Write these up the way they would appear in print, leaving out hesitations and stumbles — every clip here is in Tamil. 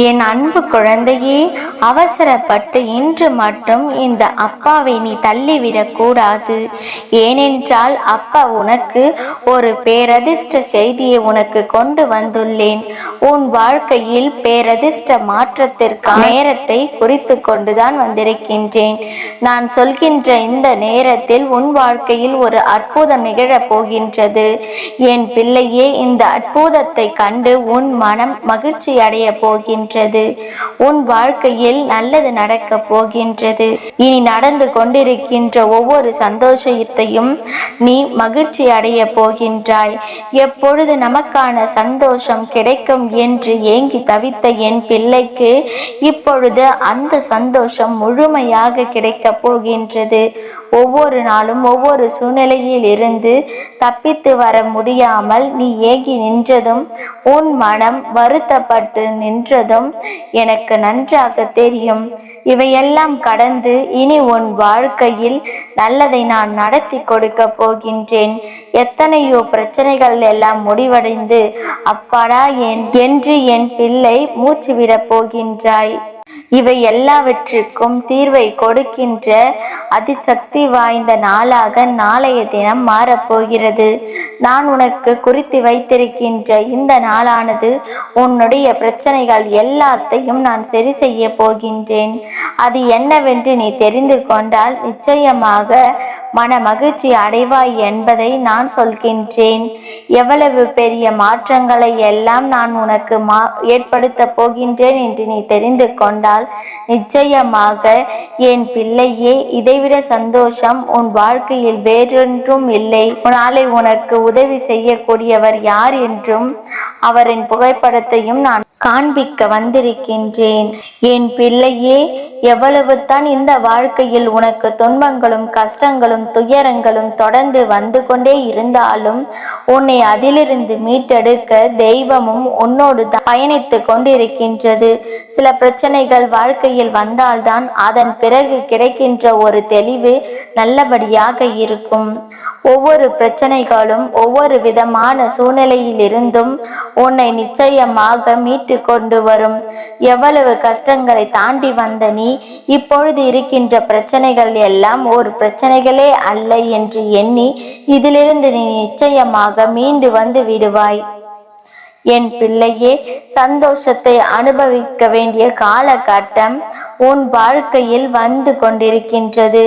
என் அன்பு குழந்தையே, அவசரப்பட்டு இன்று மட்டும் இந்த அப்பாவை நீ தள்ளிவிடக் கூடாது. ஏனென்றால் அப்பா உனக்கு ஒரு பேரதிர்ஷ்ட செய்தியை உனக்கு கொண்டு வந்துள்ளேன். உன் வாழ்க்கையில் பேரதிர்ஷ்ட மாற்றத்திற்கான நேரத்தை குறித்து கொண்டுதான் வந்திருக்கின்றேன். நான் சொல்கின்ற இந்த நேரத்தில் உன் வாழ்க்கையில் ஒரு அற்புதம் நிகழப் போகின்றது. என் பிள்ளையே, இந்த அற்புதத்தை கண்டு உன் மனம் மகிழ்ச்சி அடைய போகின்றது. உன் வாழ்க்கையில் நல்லது நடக்க போகின்றது. இனி நடந்து கொண்டிருக்கின்ற ஒவ்வொரு சந்தோஷத்தையும் நீ மகிழ்ச்சி அடைய போகின்றாய். எப்பொழுது நமக்கான சந்தோஷம் கிடைக்கும் என்று ஏங்கி தவித்த என் பிள்ளைக்கு இப்பொழுது அந்த சந்தோஷம் முழுமையாக கிடைக்க போகின்றது. ஒவ்வொரு நாளும் ஒவ்வொரு சூழ்நிலையில் இருந்து தப்பித்து வர முடியாமல் நீ ஏங்கி நின்றதும், உன் மனம் வருத்தப்பட்டு நின்றதும் எனக்கு நன்றாக தெரியும். இவையெல்லாம் கடந்து இனி உன் வாழ்க்கையில் நல்லதை நான் நடத்தி கொடுக்க போகின்றேன். எத்தனையோ பிரச்சனைகள் எல்லாம் முடிவடைந்து அப்பாடா என்று என் பிள்ளை மூச்சு விடப் போகின்றாய். இவை எல்லாவற்றுக்கும் தீர்வை கொடுக்கின்ற அதிசக்தி வாய்ந்த நாளாக நாளைய தினம் மாறப்போகிறது. நான் உனக்கு குறித்து வைத்திருக்கின்ற இந்த நாளானது உன்னுடைய பிரச்சனைகள் எல்லாத்தையும் நான் சரி செய்ய போகின்றேன். அது என்னவென்று நீ தெரிந்து கொண்டால் நிச்சயமாக மன மகிழ்ச்சி அடைவாய் என்பதை நான் சொல்கின்றேன். எவ்வளவு பெரிய மாற்றங்களை எல்லாம் நான் உனக்கு ஏற்படுத்த போகின்றேன் என்று நீ தெரிந்து கொண்டால் நிச்சயமாக என் பிள்ளையே, இதைவிட சந்தோஷம் உன் வாழ்க்கையில் வேறொன்றும் இல்லை. நாளை உனக்கு உதவி செய்யக்கூடியவர் யார் என்றும் அவரின் புகைப்படத்தையும் நான் காண்பிக்க வந்திருக்கின்றேன். என் பிள்ளையே, எவ்வளவு தான் இந்த வாழ்க்கையில் உனக்கு துன்பங்களும் கஷ்டங்களும் துயரங்களும் தொடர்ந்து வந்து கொண்டே இருந்தாலும் உன்னை அதிலிருந்து மீட்டெடுக்க தெய்வமும் உன்னோடு பயணித்து கொண்டிருக்கின்றது. சில பிரச்சனைகள் வாழ்க்கையில் வந்தால்தான் அதன் பிறகு கிடைக்கின்ற ஒரு தெளிவு நல்லபடியாக இருக்கும். ஒவ்வொரு பிரச்சனைகளும் ஒவ்வொரு விதமான சூழ்நிலையில் இருந்தும் உன்னை நிச்சயமாக மீட்டு கொண்டு வரும். எவ்வளவு கஷ்டங்களை தாண்டி வந்த நீ இப்பொழுது இருக்கின்ற பிரச்சனைகள் எல்லாம் ஒரு பிரச்சனைகளே அல்ல என்று எண்ணி இதிலிருந்து நீ நிச்சயமாக மீண்டு வந்து விடுவாய். என் பிள்ளையே, சந்தோஷத்தை அனுபவிக்க வேண்டிய காலகட்டம் உன் வாழ்க்கையில் வந்து கொண்டிருக்கின்றது.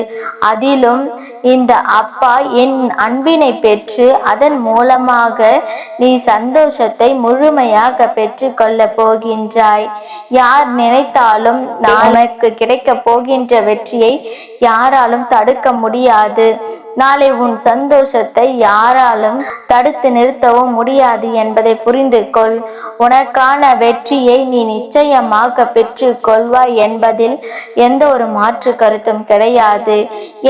அதிலும் இந்த அப்பா என் அன்பினை பெற்று அதன் மூலமாக நீ சந்தோஷத்தை முழுமையாக பெற்று கொள்ள போகின்றாய். யார் நினைத்தாலும் உனக்கு கிடைக்க போகின்ற வெற்றியை யாராலும் தடுக்க முடியாது. நாளை உன் சந்தோஷத்தை யாராலும் தடுத்து நிறுத்தவும் முடியாது என்பதை புரிந்து கொள். உனக்கான வெற்றியை நீ நிச்சயமாக பெற்று கொள்வாய் என்பதில் எந்த ஒரு மாற்று கருத்தும் கிடையாது.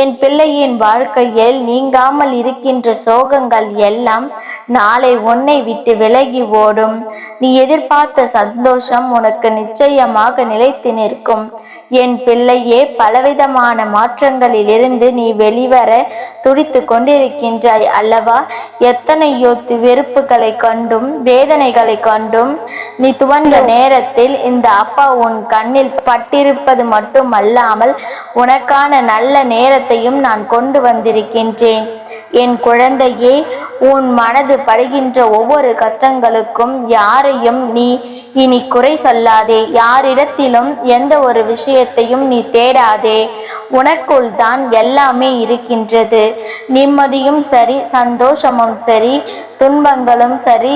என் பிள்ளையின் வாழ்க்கையில் நீங்காமல் இருக்கின்ற சோகங்கள் எல்லாம் நாளை உன்னை விட்டு விலகி ஓடும். நீ எதிர்பார்த்த சந்தோஷம் உனக்கு நிச்சயமாக நிலைத்து நிற்கும். என் பிள்ளையே, பலவிதமான மாற்றங்களில் இருந்து நீ வெளிவர துடித்து கொண்டிருக்கின்றாய் அல்லவா? எத்தனையோ வெறுப்புகளை கண்டும் வேதனைகளை கண்டும் நீ துவண்ட நேரத்தில் இந்த அப்பா உன் கண்ணில் பட்டிருப்பது மட்டுமல்லாமல் உனக்கான நல்ல நேரத்தையும் நான் கொண்டு வந்திருக்கின்றேன். என் குழந்தையே, உன் மனது படுகின்ற ஒவ்வொரு கஷ்டங்களுக்கும் யாரையும் நீ இனி குறை சொல்லாதே. யாரிடத்திலும் எந்த ஒரு விஷயத்தையும் நீ தேடாதே. உனக்குள் தான் எல்லாமே இருக்கின்றது. நிம்மதியும் சரி, சந்தோஷமும் சரி, துன்பங்களும் சரி,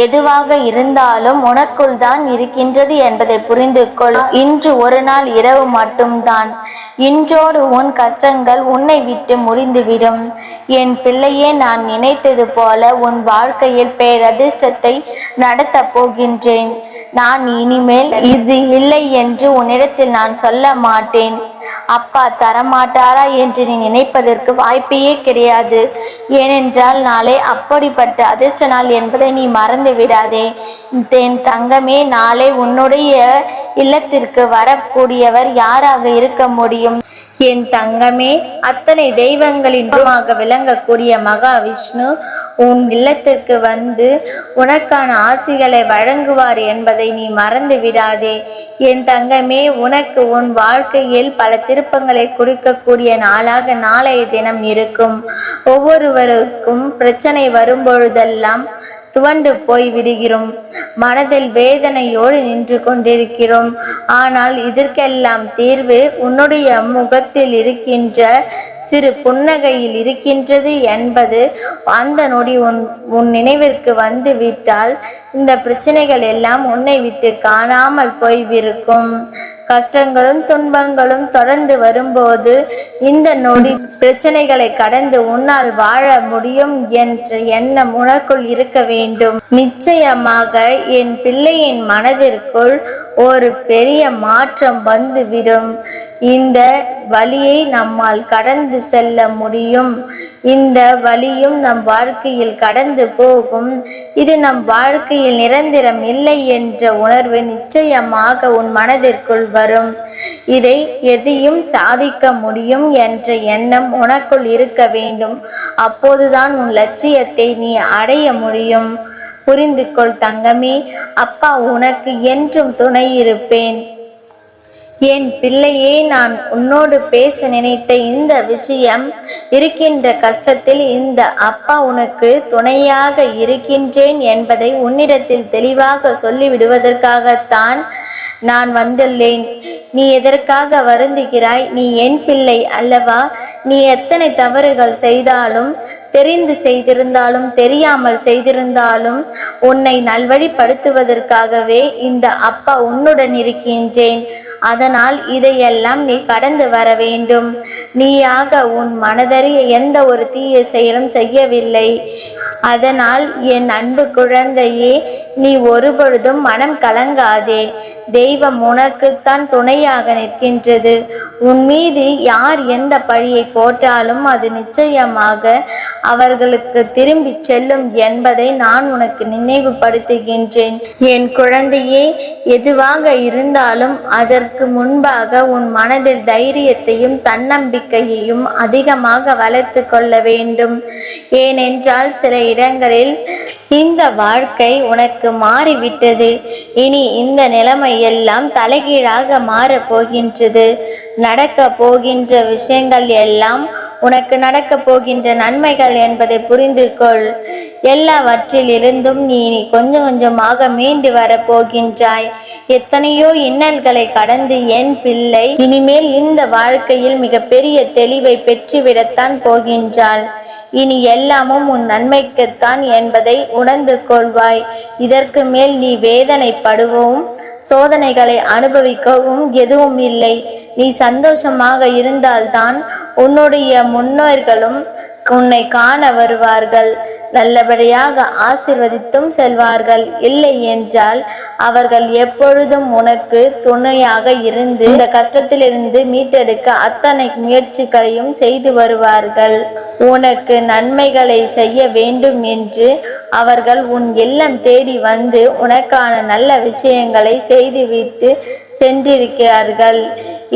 எதுவாக இருந்தாலும் உனக்குள் தான் இருக்கின்றது என்பதை புரிந்து கொள். இன்று ஒரு நாள் இரவு மட்டும்தான். இன்றோடு உன் கஷ்டங்கள் உன்னை விட்டு முடிந்துவிடும். என் பிள்ளையே, நான் நினைத்தது போல உன் வாழ்க்கையில் பேரதிர்ஷ்டத்தை நடத்த போகின்றேன். நான் இனிமேல் இது இல்லை என்று உன்னிடத்தில் நான் சொல்ல மாட்டேன். அப்பா தரமாட்டாரா என்று நீ நினைப்பதற்கு வாய்ப்பே கிடையாது. ஏனென்றால் நாளை அப்படிப்பட்ட அதிர்ஷ்ட நாள் என்பதை நீ மறந்து விடாதே. என் தங்கமே, நாளை உன்னுடைய இல்லத்திற்கு வரக்கூடியவர் யாராக இருக்க முடியும்? என் தங்கமே, அத்தனை தெய்வங்களின் விளங்கக்கூடிய மகாவிஷ்ணு உன் இல்லத்திற்கு வந்து உனக்கான ஆசிகளை வழங்குவார் என்பதை நீ மறந்து விடாதே. என் தங்கமே, உனக்கு உன் வாழ்க்கையில் பல திருப்பங்களை கொடுக்கக்கூடிய நாளாக நாளைய தினம் இருக்கும். ஒவ்வொருவருக்கும் பிரச்சனை வரும்பொழுதெல்லாம் துவண்டு போய் விடுகிறோம். மனதில் வேதனையோடு நின்று கொண்டிருக்கிறோம். ஆனால் இதற்கெல்லாம் தீர்வு உன்னுடைய முகத்தில் இருக்கின்ற சிறு புன்னகையில் இருக்கின்றது என்பது அந்த நொடி உன் நினைவிற்கு வந்து விட்டால் இந்த பிரச்சனைகள் எல்லாம் உன்னை விட்டு காணாமல் போய்விருக்கும். கஷ்டங்களும் துன்பங்களும் தொடர்ந்து வரும்போது இந்த நொடி பிரச்சனைகளை கடந்து உன்னால் வாழ முடியும் என்ற எண்ணம் உனக்குள் இருக்க வேண்டும். நிச்சயமாக என் பிள்ளையின் மனதிற்குள் ஒரு பெரிய மாற்றம் வந்துவிடும். இந்த வழியை நம்மால் கடந்து செல்ல முடியும். இந்த வழியும் நம் வாழ்க்கையில் கடந்து போகும். இது நம் வாழ்க்கையில் நிரந்தரம் இல்லை என்ற உணர்வு நிச்சயமாக உன் மனதிற்குள் வரும். இதை எதையும் சாதிக்க முடியும் என்ற எண்ணம் உனக்குள் இருக்க வேண்டும். அப்போதுதான் உன் லட்சியத்தை நீ அடைய முடியும். புரிந்து கொள் தங்கமே, அப்பா உனக்கு என்றும் துணை இருப்பேன். என் பிள்ளையே, நான் உன்னோடு பேச நினைத்த இந்த விஷயம் இருக்கின்ற கஷ்டத்தில் இந்த அப்பா உனக்கு துணையாக இருக்கின்றேன் என்பதை உன்னிடத்தில் தெளிவாக சொல்லிவிடுவதற்காகத்தான் நான் வந்துள்ளேன். நீ எதற்காக வருந்துகிறாய்? நீ என் பிள்ளை அல்லவா? நீ எத்தனை தவறுகள் செய்தாலும், தெரிந்து செய்திருந்தாலும் தெரியாமல் செய்திருந்தாலும், உன்னை நல்வழிப்படுத்துவதற்காகவே இந்த அப்பா உன்னுடன் இருக்கின்றேன். அதனால் இதையெல்லாம் நீ கடந்து வர வேண்டும். நீயாக உன் மனதறிய எந்த ஒரு தீய செயலும் செய்யவில்லை. அதனால் என் அன்பு குழந்தையே, நீ ஒருபொழுதும் மனம் கலங்காதே. தெய்வம் உனக்குத்தான் துணையாக நிற்கின்றது. உன் மீது யார் எந்த பழியை போட்டாலும் அது நிச்சயமாக அவர்களுக்கு திரும்பி செல்லும் என்பதை நான் உனக்கு நினைவுபடுத்துகின்றேன். என் குழந்தையே, எதுவாக இருந்தாலும் அதற்கு முன்பாக உன் மனதில் தைரியத்தையும் தன்னம்பிக்கையையும் அதிகமாக வளர்த்து கொள்ள வேண்டும். ஏனென்றால் சில இடங்களில் இந்த வாழ்க்கை உனக்கு மாறிவிட்டது. இனி இந்த நிலைமை எல்லாம் தலைகீழாக மாறப் போகின்றது. நடக்க போகின்ற விஷயங்கள் எல்லாம் உனக்கு நடக்க போகின்ற நன்மைகள் என்பதை புரிந்து கொள். எல்லாவற்றிலிருந்தும் நீ கொஞ்சம் கொஞ்சமாக மீண்டு வர போகின்றாய். எத்தனையோ இன்னல்களை கடந்து என் பிள்ளை இனிமேல் இந்த வாழ்க்கையில் மிகப்பெரிய தெளிவை பெற்றுவிடத்தான் போகின்றாள். இனி எல்லாமும் உன் நன்மைக்குத்தான் என்பதை உணர்ந்து கொள்வாய். இதற்கு மேல் நீ வேதனைப்படுவோம், சோதனைகளை அனுபவிக்கவும் எதுவும் இல்லை. நீ சந்தோஷமாக இருந்தால்தான் உன்னுடைய முன்னோர்களும் உன்னை காண வருவார்கள். நல்லபடியாக ஆசீர்வதித்தும் செல்வார்கள். இல்லை என்றால் அவர்கள் எப்பொழுதும் உனக்கு துணையாக இருந்து இந்த கஷ்டத்திலிருந்து மீட்டெடுக்க அத்தனை முயற்சிகளையும் செய்து வருவார்கள். உனக்கு நன்மைகளை செய்ய வேண்டும் என்று அவர்கள் உன் இல்லம் தேடி வந்து உனக்கான நல்ல விஷயங்களை செய்துவிட்டு சென்றிருக்கிறார்கள்.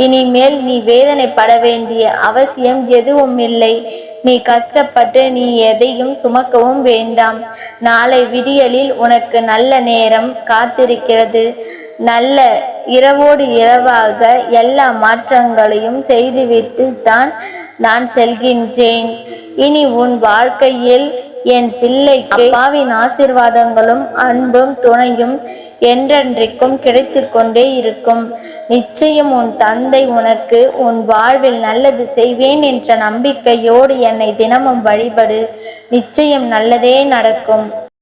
இனிமேல் நீ வேதனைப்பட வேண்டிய அவசியம் எதுவும் இல்லை. நீ கஷ்டப்பட்டு நீ எதையும் சுமக்கவும் வேண்டாம். நாளை விடியலில் உனக்கு நல்ல நேரம் காத்திருக்கிறது. நல்ல இரவோடு இரவாக எல்லா மாற்றங்களையும் செய்துவிட்டு தான் நான் செல்கின்றேன். இனி உன் வாழ்க்கையில் என் பிள்ளைக்கு அப்பாவின் ஆசீர்வாதங்களும் அன்பும் துணையும் என்றென்றைக்கும் கிடைத்து கொண்டே இருக்கும். நிச்சயம் உன் தந்தை உனக்கு உன் வாழ்வில் நல்லது செய்வேன் என்ற நம்பிக்கையோடு என்னை தினமும் வழிபடு. நிச்சயம் நல்லதே நடக்கும்.